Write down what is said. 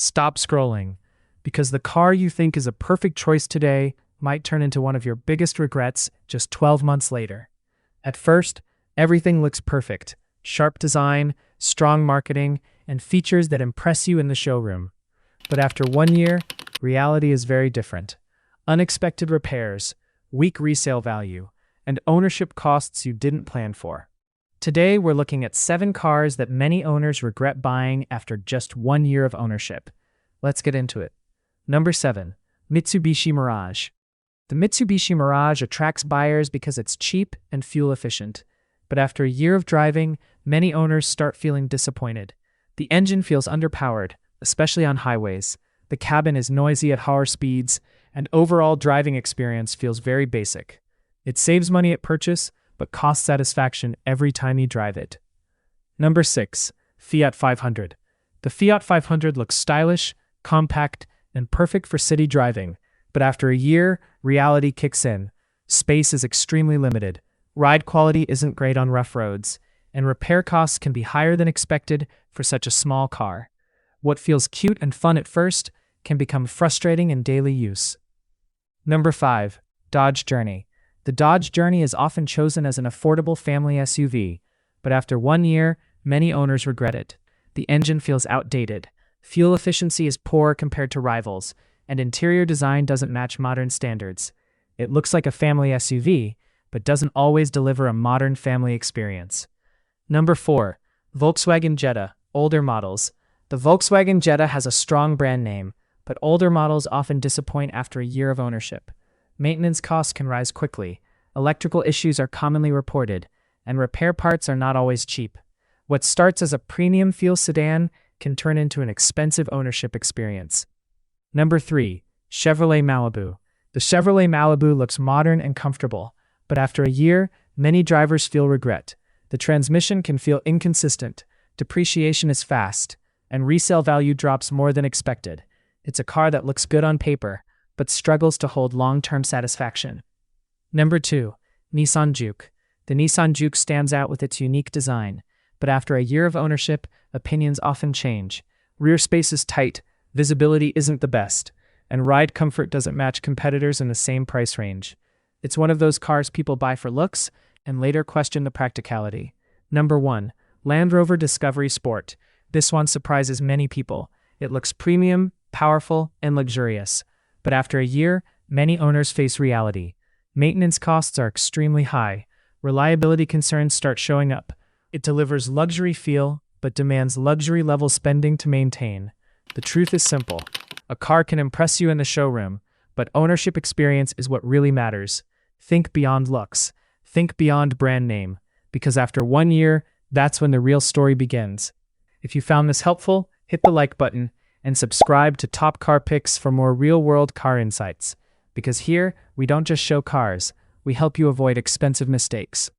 Stop scrolling, because the car you think is a perfect choice today might turn into one of your biggest regrets just 12 months later. At first, everything looks perfect: sharp design, strong marketing, and features that impress you in the showroom. But after 1 year, reality is very different. Unexpected repairs, weak resale value, and ownership costs you didn't plan for. Today, we're looking at 7 cars that many owners regret buying after just 1 year of ownership. Let's get into it. Number 7. Mitsubishi Mirage. The Mitsubishi Mirage attracts buyers because it's cheap and fuel efficient. But after a year of driving, many owners start feeling disappointed. The engine feels underpowered, especially on highways. The cabin is noisy at higher speeds, and overall driving experience feels very basic. It saves money at purchase, but costs satisfaction every time you drive it. Number 6. Fiat 500. The Fiat 500 looks stylish, compact, and perfect for city driving. But after a year, reality kicks in. Space is extremely limited. Ride quality isn't great on rough roads, and repair costs can be higher than expected for such a small car. What feels cute and fun at first can become frustrating in daily use. Number 5. Dodge Journey. The Dodge Journey is often chosen as an affordable family SUV, but after 1 year, many owners regret it. The engine feels outdated, fuel efficiency is poor compared to rivals, and interior design doesn't match modern standards. It looks like a family SUV, but doesn't always deliver a modern family experience. Number 4. Volkswagen Jetta, older models. The Volkswagen Jetta has a strong brand name, but older models often disappoint after a year of ownership. Maintenance costs can rise quickly, electrical issues are commonly reported, and repair parts are not always cheap. What starts as a premium feel sedan can turn into an expensive ownership experience. Number 3. Chevrolet Malibu. The Chevrolet Malibu looks modern and comfortable, but after a year, many drivers feel regret. The transmission can feel inconsistent, depreciation is fast, and resale value drops more than expected. It's a car that looks good on paper, but struggles to hold long-term satisfaction. Number 2. Nissan Juke. The Nissan Juke stands out with its unique design, but after a year of ownership, opinions often change. Rear space is tight, visibility isn't the best, and ride comfort doesn't match competitors in the same price range. It's one of those cars people buy for looks and later question the practicality. Number 1. Land Rover Discovery Sport. This one surprises many people. It looks premium, powerful, and luxurious. But after a year, many owners face reality. Maintenance costs are extremely high. Reliability concerns start showing up. It delivers luxury feel, but demands luxury-level spending to maintain. The truth is simple. A car can impress you in the showroom, but ownership experience is what really matters. Think beyond looks. Think beyond brand name. Because after 1 year, that's when the real story begins. If you found this helpful, hit the like button and subscribe to Top Car Picks for more real-world car insights. Because here, we don't just show cars, we help you avoid expensive mistakes.